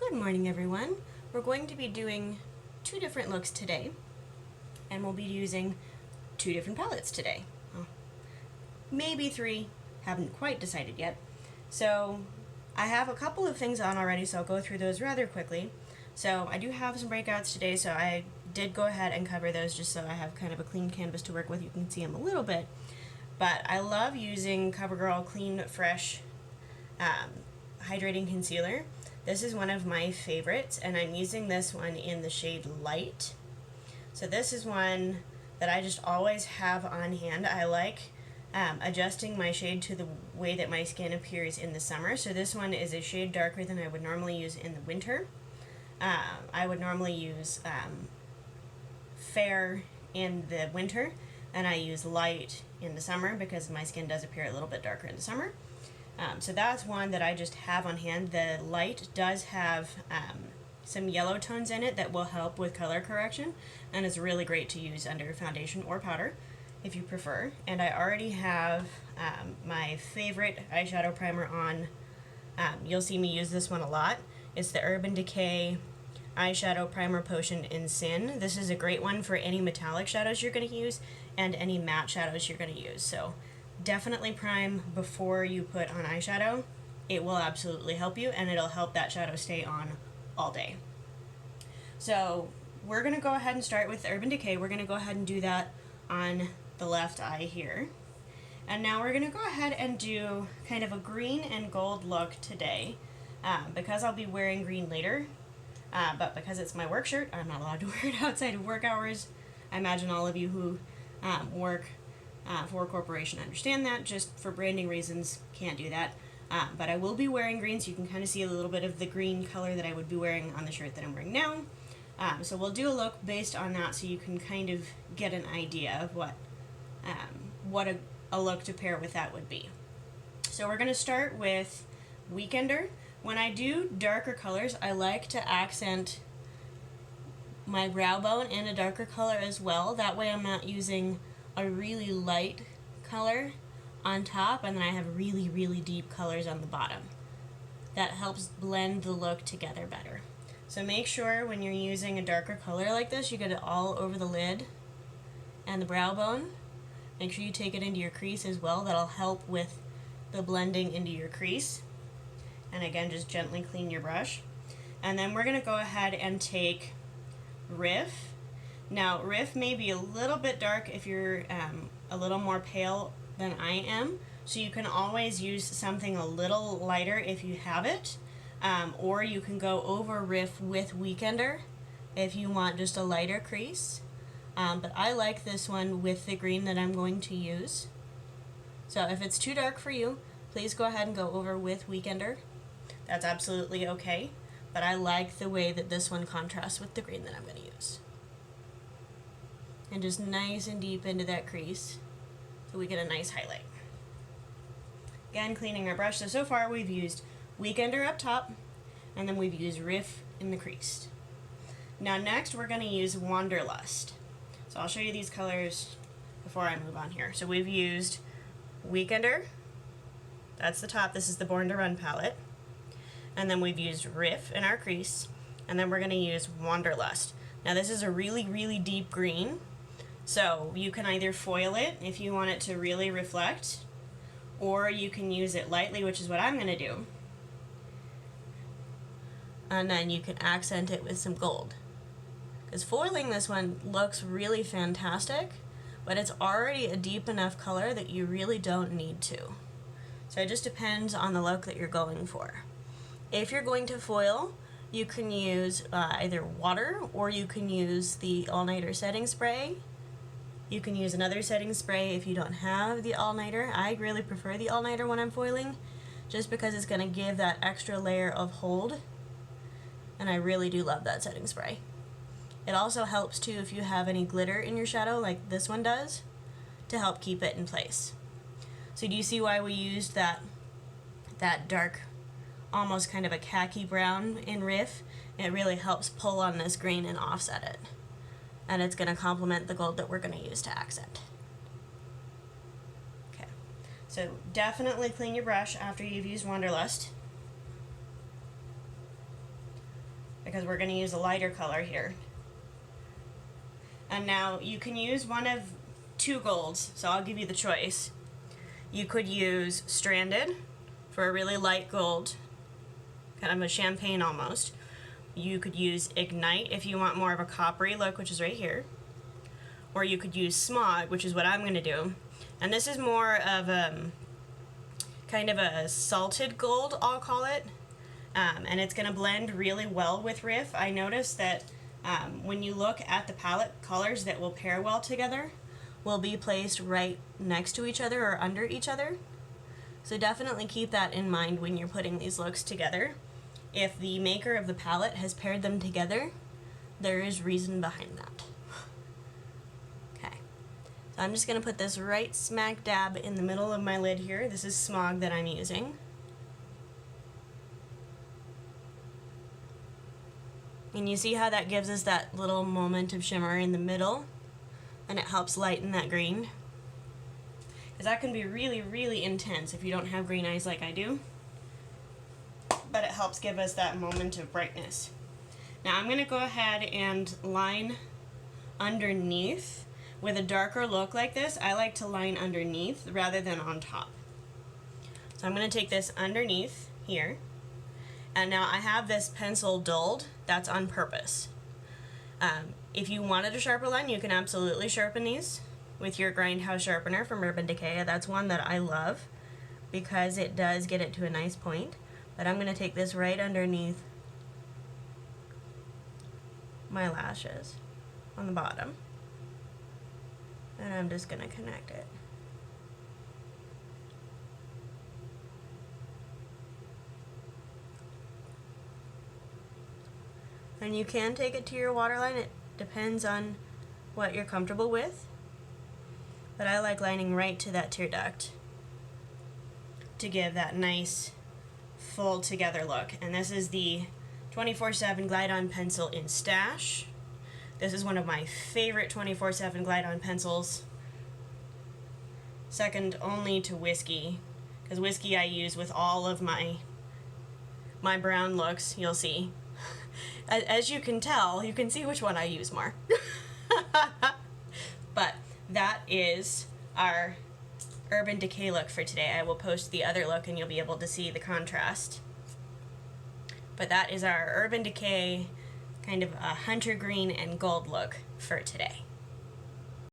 Good morning, everyone. We're going to be doing two different looks today, and we'll be using two different palettes today. Well, maybe three, haven't quite decided yet. So I have a couple of things on already, so I'll go through those rather quickly. So I do have some breakouts today, so I did go ahead and cover those just so I have kind of a clean canvas to work with. You can see them a little bit. But I love using CoverGirl Clean Fresh Hydrating Concealer. This is one of my favorites, and I'm using this one in the shade Light. So this is one that I just always have on hand. I like adjusting my shade to the way that my skin appears in the summer. So this one is a shade darker than I would normally use in the winter. I would normally use fair in the winter, and I use light in the summer because my skin does appear a little bit darker in the summer. So that's one that I just have on hand. The light does have some yellow tones in it that will help with color correction, and it's really great to use under foundation or powder if you prefer. And I already have my favorite eyeshadow primer on. You'll see me use this one a lot. It's the Urban Decay Eyeshadow Primer Potion in Sin. This is a great one for any metallic shadows you're going to use and any matte shadows you're going to use. So definitely prime before you put on eyeshadow. It will absolutely help you, and it'll help that shadow stay on all day. So we're going to go ahead and start with Urban Decay. We're going to go ahead and do that on the left eye here. And now we're going to go ahead and do kind of a green and gold look today. Because I'll be wearing green later, but because it's my work shirt, I'm not allowed to wear it outside of work hours. I imagine all of you who work for a corporation understand that. Just for branding reasons, can't do that. But I will be wearing green, so you can kind of see a little bit of the green color that I would be wearing on the shirt that I'm wearing now. So we'll do a look based on that, so you can kind of get an idea of what a look to pair with that would be. So we're going to start with Weekender. When I do darker colors, I like to accent my brow bone in a darker color as well. That way I'm not using a really light color on top and then I have really, really deep colors on the bottom. That helps blend the look together better. So make sure when you're using a darker color like this, you get it all over the lid and the brow bone. Make sure you take it into your crease as well. That'll help with the blending into your crease. And again, just gently clean your brush. And then we're going to go ahead and take Riff. Now, Riff may be a little bit dark if you're a little more pale than I am, so you can always use something a little lighter if you have it, or you can go over Riff with Weekender if you want just a lighter crease. But I like this one with the green that I'm going to use. So if it's too dark for you, please go ahead and go over with Weekender. That's absolutely okay, but I like the way that this one contrasts with the green that I'm going to use. And just nice and deep into that crease so we get a nice highlight. Again, cleaning our brush. So far we've used Weekender up top, and then we've used Riff in the crease. Now next we're going to use Wanderlust. So I'll show you these colors before I move on here. So we've used Weekender. That's the top. This is the Born to Run palette. And then we've used Riff in our crease, and then we're going to use Wanderlust. Now this is a really, really deep green, so you can either foil it if you want it to really reflect, or you can use it lightly, which is what I'm going to do. And then you can accent it with some gold. Because foiling this one looks really fantastic, but it's already a deep enough color that you really don't need to. So it just depends on the look that you're going for. If you're going to foil, you can use either water, or you can use the all-nighter setting spray. You can use another setting spray if you don't have the all-nighter. I really prefer the all-nighter when I'm foiling, just because it's going to give that extra layer of hold, and I really do love that setting spray. It also helps too if you have any glitter in your shadow like this one does, to help keep it in place. So do you see why we used that dark, almost kind of a khaki brown in Riff? It really helps pull on this green and offset it. And it's going to complement the gold that we're going to use to accent. Okay, so definitely clean your brush after you've used Wanderlust. because we're going to use a lighter color here. And now you can use one of two golds, so I'll give you the choice. You could use Stranded for a really light gold, kind of a champagne almost. You could use Ignite if you want more of a coppery look, which is right here. Or you could use Smog, which is what I'm going to do. And this is more of kind of a salted gold, I'll call it. And it's going to blend really well with Riff. I noticed that when you look at the palette, colors that will pair well together will be placed right next to each other or under each other. So definitely keep that in mind when you're putting these looks together. If the maker of the palette has paired them together, there is reason behind that. Okay, so I'm just going to put this right smack dab in the middle of my lid here. This is Smog that I'm using. And you see how that gives us that little moment of shimmer in the middle, and it helps lighten that green. Because that can be really, really intense if you don't have green eyes like I do. But it helps give us that moment of brightness. Now I'm going to go ahead and line underneath. With a darker look like this, I like to line underneath rather than on top. So I'm going to take this underneath here. And now I have this pencil dulled. That's on purpose. If you wanted a sharper line, you can absolutely sharpen these with your Grindhouse sharpener from Urban Decay. That's one that I love because it does get it to a nice point. But I'm going to take this right underneath my lashes on the bottom. And I'm just going to connect it. And you can take it to your waterline. It depends on what you're comfortable with. But I like lining right to that tear duct to give that nice full together look. And this is the 24/7 Glide On pencil in Stash. This is one of my favorite 24/7 Glide On pencils. Second only to Whiskey, because Whiskey I use with all of my brown looks, you'll see. As you can tell, you can see which one I use more. But that is our Urban Decay look for today. I will post the other look and you'll be able to see the contrast. But that is our Urban Decay kind of a hunter green and gold look for today.